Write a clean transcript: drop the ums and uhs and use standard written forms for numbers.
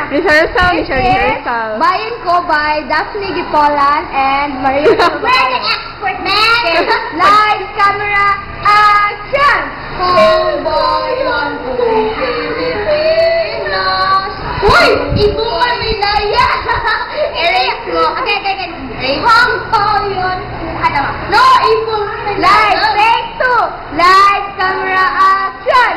Rehearsal. Bayan Ko by Daphne Gipolan and Maria. We're the expert man! Live camera, action! Bayan ko, Pilipinas! Uy! Ibukal may daya! Erase mo. Okay. Erase. Bayan. No, ibukal may daya. Live, take two. Live camera, action!